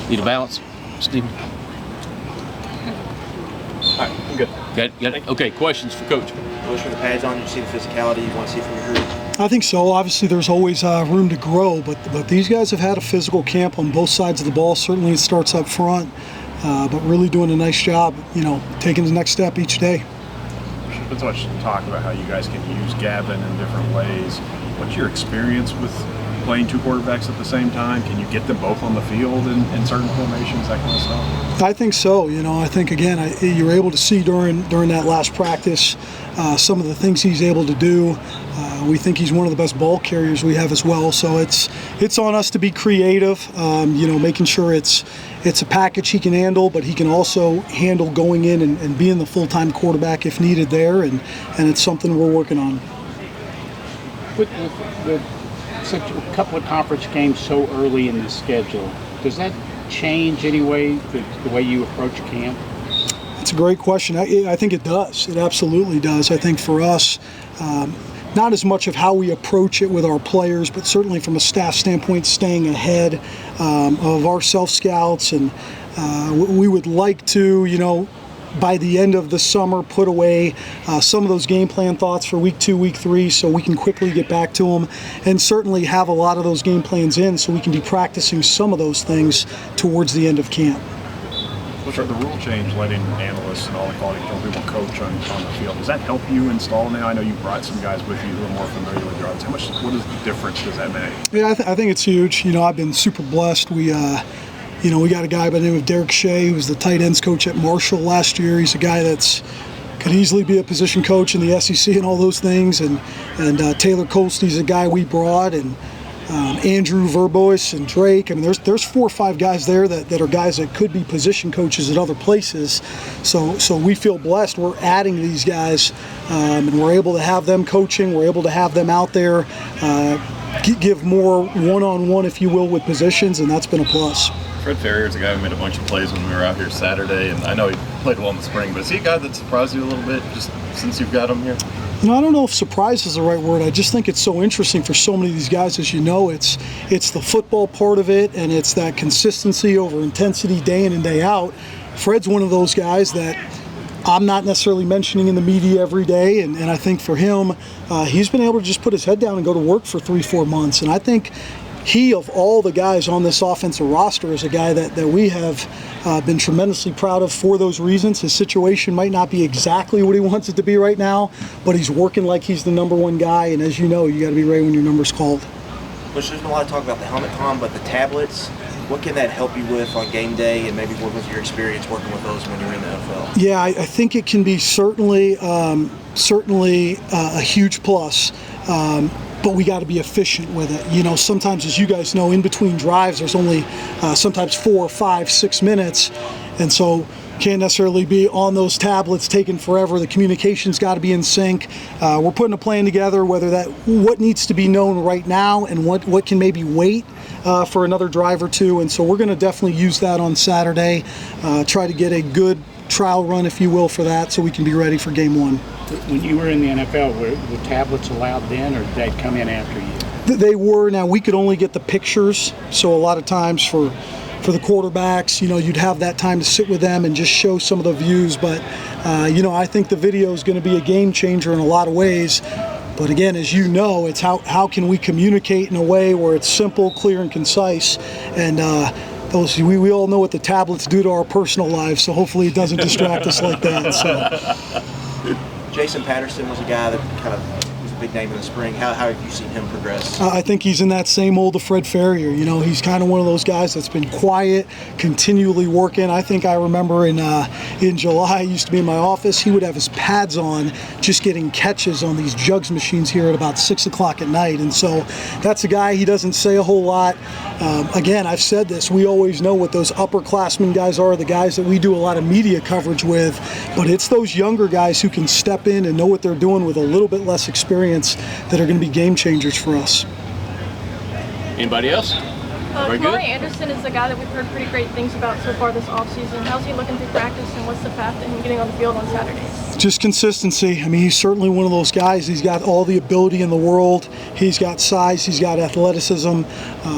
Need a balance, Stephen? All right, I'm good. Got it? Okay, questions for Coach? Coach, with the pads on, you see the physicality you want to see from your group? I think so. Obviously, there's always room to grow, but these guys have had a physical camp on both sides of the ball. Certainly, it starts up front, but really doing a nice job, taking the next step each day. There's been so much talk about how you guys can use Gavin in different ways. What's your experience with playing two quarterbacks at the same time? Can you get them both on the field in certain formations, that kind of stuff? I think so. I think, again, you're able to see during that last practice some of the things he's able to do. We think he's one of the best ball carriers we have as well. So it's on us to be creative, making sure it's a package he can handle, but he can also handle going in and being the full-time quarterback if needed there, and it's something we're working on. With such a couple of conference games so early in the schedule, does that change any way the way you approach camp? It's a great question. I think it does. It absolutely does. I think for us, not as much of how we approach it with our players, but certainly from a staff standpoint, staying ahead of our self-scouts. And we would like to, by the end of the summer, put away some of those game plan thoughts for week 2, week 3, so we can quickly get back to them, and certainly have a lot of those game plans in so we can be practicing some of those things towards the end of camp. What's the rule change letting analysts and all the quality control people coach on the field? Does that help you install now? I know you brought some guys with you who are more familiar with drugs. What is the difference does that make? Yeah, I think it's huge. I've been super blessed. We got a guy by the name of Derek Shea, who was the tight ends coach at Marshall last year. He's a guy could easily be a position coach in the SEC and all those things. And Taylor Colstey's a guy we brought, and Andrew Verbois and Drake. I mean, there's 4 or 5 guys there that are guys that could be position coaches at other places. So we feel blessed. We're adding these guys, and we're able to have them coaching. We're able to have them out there, give more one-on-one, if you will, with positions, and that's been a plus. Fred Ferrier's a guy who made a bunch of plays when we were out here Saturday, and I know he played well in the spring, but is he a guy that surprised you a little bit just since you've got him here? I don't know if surprise is the right word. I just think it's so interesting for so many of these guys. As you know, it's the football part of it, and it's that consistency over intensity day in and day out. Fred's one of those guys that I'm not necessarily mentioning in the media every day, and I think for him, he's been able to just put his head down and go to work for 3-4 months. And I think he, of all the guys on this offensive roster, is a guy that we have been tremendously proud of for those reasons. His situation might not be exactly what he wants it to be right now, but he's working like he's the number one guy, and as you know, you got to be ready when your number's called. There's been a lot of talk about the helmet comm, but the tablets, what can that help you with on game day, and maybe what was your experience working with those when you were in the NFL? Yeah, I think it can be certainly a huge plus. But we got to be efficient with it. Sometimes, as you guys know, in between drives, there's only sometimes 4, 5, 6 minutes, and so can't necessarily be on those tablets taking forever. The communication's got to be in sync. We're putting a plan together, what needs to be known right now and what can maybe wait for another drive or two, and so we're going to definitely use that on Saturday. Try to get a good trial run, if you will, for that, so we can be ready for game 1. When you were in the NFL, were tablets allowed then, or did they come in after you? They were. Now, we could only get the pictures, so a lot of times for the quarterbacks, you'd have that time to sit with them and just show some of the views. But, I think the video is going to be a game changer in a lot of ways. But again, as you know, it's how can we communicate in a way where it's simple, clear, and concise. And we all know what the tablets do to our personal lives, so hopefully it doesn't distract us like that. So. Jason Patterson was a guy that kind of was a big name in the spring. How have you seen him progress? I think he's in that same mold of Fred Ferrier. He's kind of one of those guys that's been quiet, continually working. I think I remember in July, he used to be in my office, he would have his pads on, just getting catches on these jugs machines here at about 6 o'clock at night. And so that's a guy, he doesn't say a whole lot. Again, I've said this, we always know what those upperclassmen guys are, the guys that we do a lot of media coverage with, but it's those younger guys who can step in and know what they're doing with a little bit less experience that are going to be game changers for us. Anybody else? Very good. Kamari Anderson is a guy that we've heard pretty great things about so far this offseason. How's he looking through practice, and what's the path to him getting on the field on Saturdays? Just consistency. I mean, he's certainly one of those guys. He's got all the ability in the world. He's got size. He's got athleticism.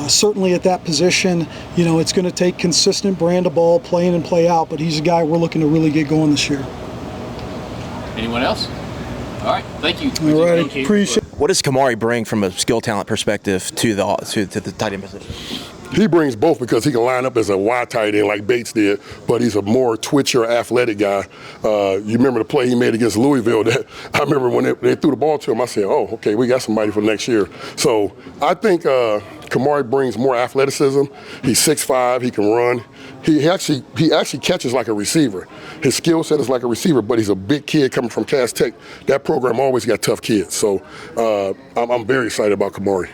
Certainly at that position, it's going to take consistent brand of ball, play in and play out. But he's a guy we're looking to really get going this year. Anyone else? All right. Thank you. All right. Appreciate. What does Kamari bring from a skill talent perspective to the tight end position? He brings both because he can line up as a wide tight end like Bates did, but he's a more twitcher, athletic guy. You remember the play he made against Louisville? I remember when they threw the ball to him, I said, oh, okay, we got somebody for next year. So I think Kamari brings more athleticism. He's 6'5", he can run. He actually catches like a receiver. His skill set is like a receiver, but he's a big kid coming from Cass Tech. That program always got tough kids. So I'm very excited about Kamari.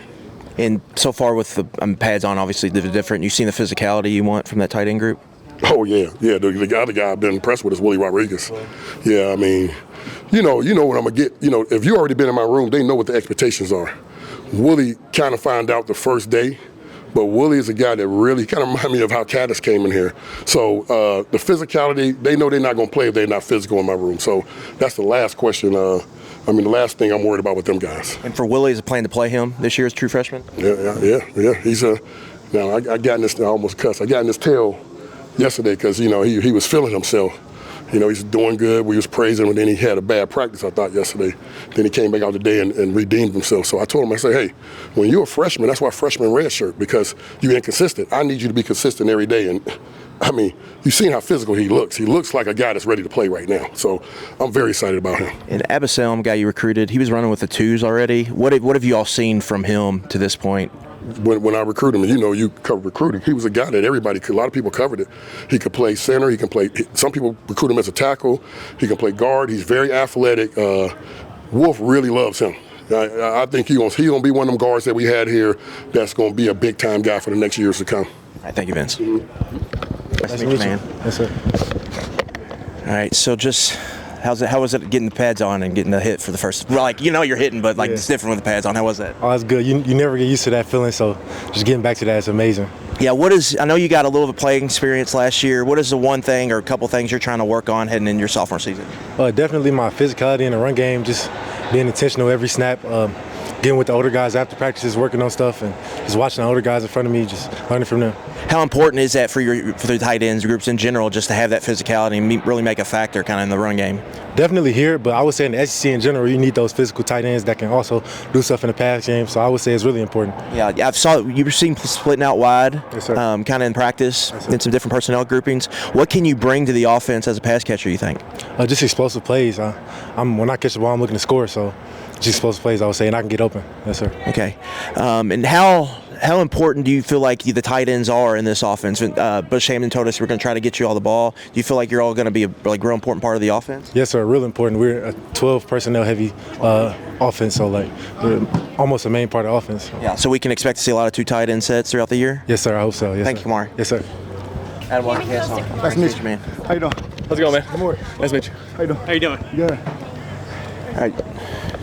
And so far with the pads on, obviously they're different. You've seen the physicality you want from that tight end group? Oh, yeah. The other guy I've been impressed with is Willie Rodriguez. Yeah, I mean, you know what I'm going to get. If you already been in my room, they know what the expectations are. Willie kind of found out the first day, but Willie is a guy that really kind of reminds me of how Caddis came in here. So the physicality, they know they're not going to play if they're not physical in my room. So that's the last question. The last thing I'm worried about with them guys. And for Willie, is it plan to play him this year as true freshman? Yeah. He's now I got in this. I almost cussed. I got in his tail yesterday because he was feeling himself. He's doing good. We was praising him, and then he had a bad practice, I thought, yesterday. Then he came back out today and redeemed himself. So I told him, I said, hey, when you're a freshman, that's why freshman red shirt, because you're inconsistent. I need you to be consistent every day. And I mean, you've seen how physical he looks. He looks like a guy that's ready to play right now. So I'm very excited about him. And Abaselm, guy you recruited, he was running with the twos already. What have you all seen from him to this point? When I recruited him, you cover recruiting, he was a guy that a lot of people covered it. He could play center, he can play, some people recruit him as a tackle, he can play guard, he's very athletic. Wolf really loves him. I think he's gonna be one of them guards that we had here that's gonna be a big time guy for the next years to come. All right, thank you, Vince. Nice to meet you, man. Yes, sir. All right, so just how was it getting the pads on and getting the hit for the first? You're hitting, but it's different with the pads on. How was that? Oh, that's good. You never get used to that feeling, so just getting back to that is amazing. Yeah, I know you got a little bit of playing experience last year. What is the one thing or a couple things you're trying to work on heading into your sophomore season? Definitely my physicality in the run game, just being intentional every snap, getting with the older guys after practices, working on stuff, and just watching the older guys in front of me, just learning from them. How important is that for the tight ends groups in general, just to have that physicality and really make a factor kind of in the run game? Definitely here, but I would say in the SEC in general, you need those physical tight ends that can also do stuff in the pass game. So I would say it's really important. Yeah, I saw you were seeing splitting out wide, yes, sir. Kind of in practice, yes, in some different personnel groupings. What can you bring to the offense as a pass catcher, you think? Just explosive plays. When I catch the ball, I'm looking to score. So just explosive plays, I would say, and I can get open. Yes, sir. Okay. And how important do you feel like the tight ends are in this offense? Bush Hampton told us we're going to try to get you all the ball. Do you feel like you're all going to be a real important part of the offense? Yes, sir. Real important. We're a 12 personnel heavy offense, so we're almost a main part of the offense. Yeah. So we can expect to see a lot of two tight end sets throughout the year. Yes, sir. I hope so. Yes, Thank sir. you, Kamari. Yes, sir. Adam Walker, Nice to meet you, man. How you doing? How's it going, man? Good morning. Nice to meet you. How you doing? How you doing? Good. All right.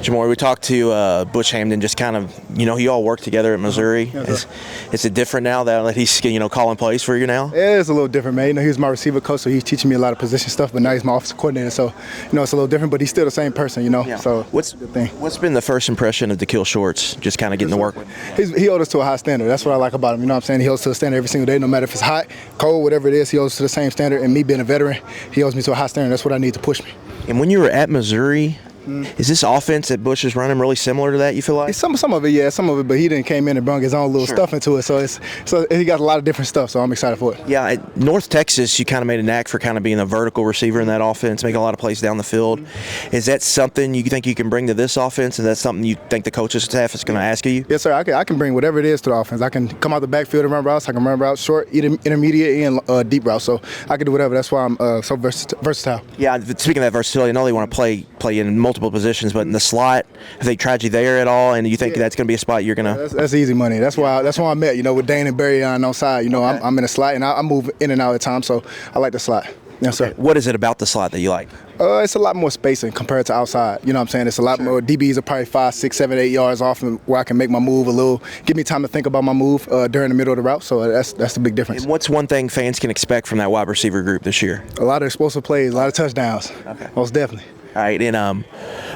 Jamori, we talked to Bush Hampton, just kind of, you all work together at Missouri. Yes, is it different now that he's, calling plays for you now? Yeah, it's a little different, man. He was my receiver coach, so he's teaching me a lot of position stuff, but now he's my offensive coordinator, so, it's a little different, but he's still the same person, Yeah. So what's been the first impression of DeKill Shorts, just kind of getting to work with him? He holds us to a high standard. That's what I like about him, you know what I'm saying? He holds us to a standard every single day, no matter if it's hot, cold, whatever it is, he holds us to the same standard, and me being a veteran, he holds me to a high standard. That's what I need to push me. And when you were at Missouri, is this offense that Bush is running really similar to that, you feel like? Some of it, yeah, some of it, but he didn't came in and brought his own little stuff into it, so he got a lot of different stuff, so I'm excited for it. Yeah, at North Texas, you kind of made a knack for kind of being a vertical receiver in that offense, making a lot of plays down the field. Is that something you think you can bring to this offense, and that's something you think the coaches staff is going to ask of you? Yes, sir. I can bring whatever it is to the offense. I can come out the backfield and run routes. I can run routes short, intermediate, and deep routes, so I can do whatever. That's why I'm so versatile. Yeah, speaking of that versatility, I know they want to play in multiple positions, but in the slot, have they tried you there at all, and you think that's going to be a spot you're going to? That's easy money. That's why I met, with Dane and Barry on side. I'm in a slot, and I move in and out at times, so I like the slot. Yes, sir. What is it about the slot that you like? It's a lot more spacing compared to outside. You know what I'm saying? It's a lot more. DBs are probably 5, 6, 7, 8 yards off where I can make my move a little, give me time to think about my move during the middle of the route. So that's the big difference. And what's one thing fans can expect from that wide receiver group this year? A lot of explosive plays, a lot of touchdowns. Okay. Most definitely. All right, and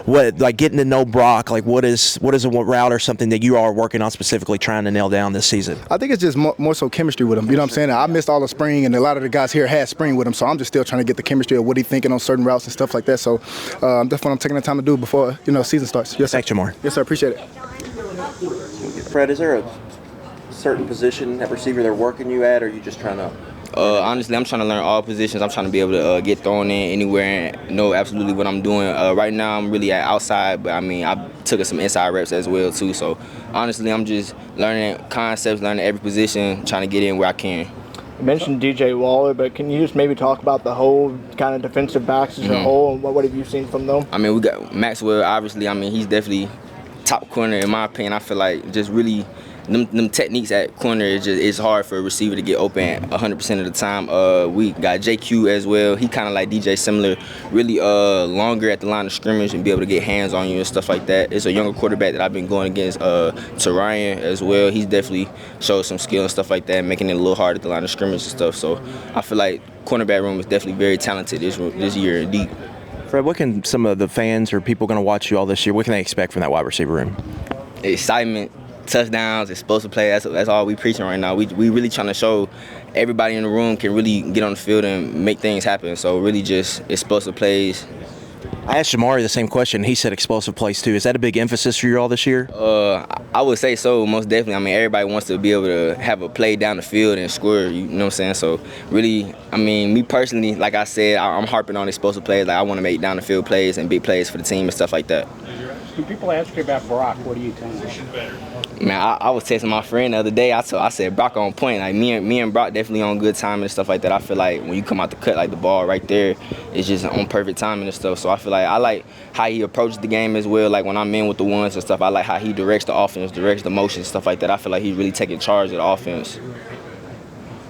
what, like, getting to know Brock, like, what is a route or something that you are working on specifically trying to nail down this season? I think it's just more so chemistry with him. You know what I'm saying? I missed all the spring, and a lot of the guys here had spring with him, so I'm just still trying to get the chemistry of what he's thinking on certain routes and stuff like that. So that's what I'm taking the time to do before season starts. Yes, sir. Thanks, Jamar. Yes, sir. Appreciate it. Fred, is there a certain position at receiver they're working you at, or are you just trying to? Honestly, I'm trying to learn all positions. I'm trying to be able to get thrown in anywhere and know absolutely what I'm doing. Right now, I'm really at outside, but I mean, I took some inside reps as well too. So honestly, I'm just learning concepts, learning every position, trying to get in where I can. You mentioned DJ Waller, but can you just maybe talk about the whole kind of defensive backs as a whole, and what have you seen from them? I mean, we got Maxwell. Obviously, I mean, he's definitely top corner in my opinion. I feel like just really. Them techniques at corner, it's hard for a receiver to get open 100% of the time. We got JQ as well. He kind of like DJ, similar, really longer at the line of scrimmage and be able to get hands on you and stuff like that. It's a younger quarterback that I've been going against, to Ryan as well. He's definitely showed some skill and stuff like that, making it a little hard at the line of scrimmage and stuff. So I feel like cornerback room is definitely very talented this year indeed. Fred, what can some of the fans or people going to watch you all this year, what can they expect from that wide receiver room? Excitement. Touchdowns, explosive play. That's all we preaching right now. We really trying to show everybody in the room can really get on the field and make things happen. So really just explosive plays. I asked Jamari the same question. He said explosive plays too. Is that a big emphasis for you all this year? I would say so, most definitely. I mean, everybody wants to be able to have a play down the field and score, you know what I'm saying? So really, I mean, me personally, like I said, I'm harping on explosive plays. Like I want to make down the field plays and big plays for the team and stuff like that. When people ask you about Brock, what do you tell them? Man, I was texting my friend the other day. I said Brock on point. Like me and Brock definitely on good timing and stuff like that. I feel like when you come out the cut, like the ball right there, it's just on perfect timing and stuff. So I feel like I like how he approaches the game as well. Like when I'm in with the ones and stuff, I like how he directs the offense, directs the motion, stuff like that. I feel like he's really taking charge of the offense.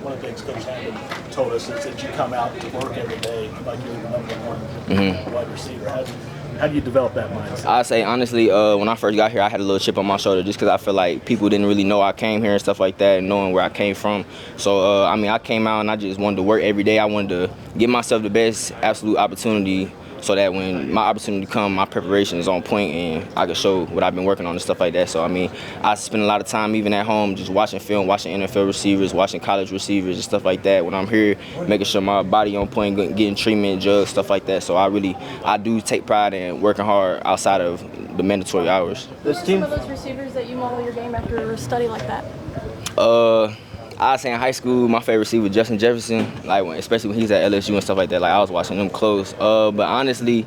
One of the things Coach Hammond told us is that you come out to work every day like you're the number one wide receiver. How do you develop that mindset? I say honestly, when I first got here, I had a little chip on my shoulder just because I feel like people didn't really know I came here and stuff like that, and knowing where I came from. So I mean, I came out and I just wanted to work every day. I wanted to give myself the best absolute opportunity, so that when my opportunity comes, my preparation is on point and I can show what I've been working on and stuff like that. So I mean, I spend a lot of time even at home just watching film, watching NFL receivers, watching college receivers and stuff like that. When I'm here, making sure my body on point, getting treatment, jugs, stuff like that. So I do take pride in working hard outside of the mandatory hours. Who's some of those receivers that you model your game after a study like that? I say in high school, my favorite receiver was Justin Jefferson, especially when he's at LSU and stuff like that. Like I was watching them close. But honestly,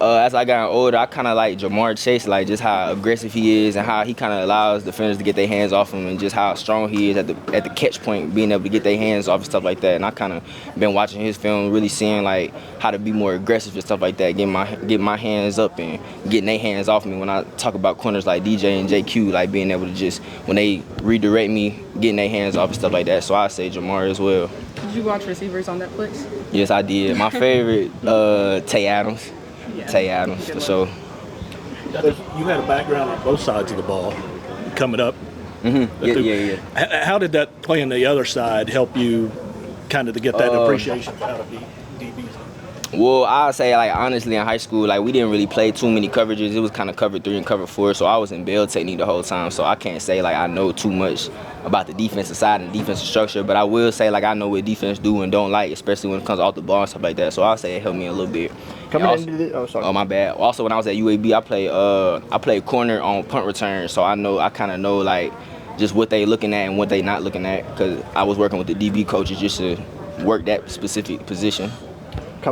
as I got older, I kind of like Jamar Chase, like just how aggressive he is and how he kind of allows defenders to get their hands off him, and just how strong he is at the catch point, being able to get their hands off and stuff like that. And I kind of been watching his film, really seeing like how to be more aggressive and stuff like that, getting my hands up and getting their hands off me. When I talk about corners like DJ and JQ, like being able to just, when they redirect me, getting their hands off and stuff like that. So I say Jamar as well. Did you watch Receivers on Netflix? Yes, I did. My favorite, Tay Adams. Tay Adams, for sure. You had a background on both sides of the ball coming up. Mm-hmm. Yeah. How did that play on the other side help you kind of to get that appreciation for how to be DBs? Well, I'd say, like, honestly, in high school, like, we didn't really play too many coverages. It was kind of cover 3 and cover 4, so I was in bail technique the whole time. So I can't say, like, I know too much about the defensive side and defensive structure, but I will say, like, I know what defense do and don't like, especially when it comes off the ball and stuff like that. So I'll say it helped me a little bit. Oh, my bad. Also, when I was at UAB, I played corner on punt return, so I kind of know, like, just what they looking at and what they not looking at, because I was working with the DB coaches just to work that specific position.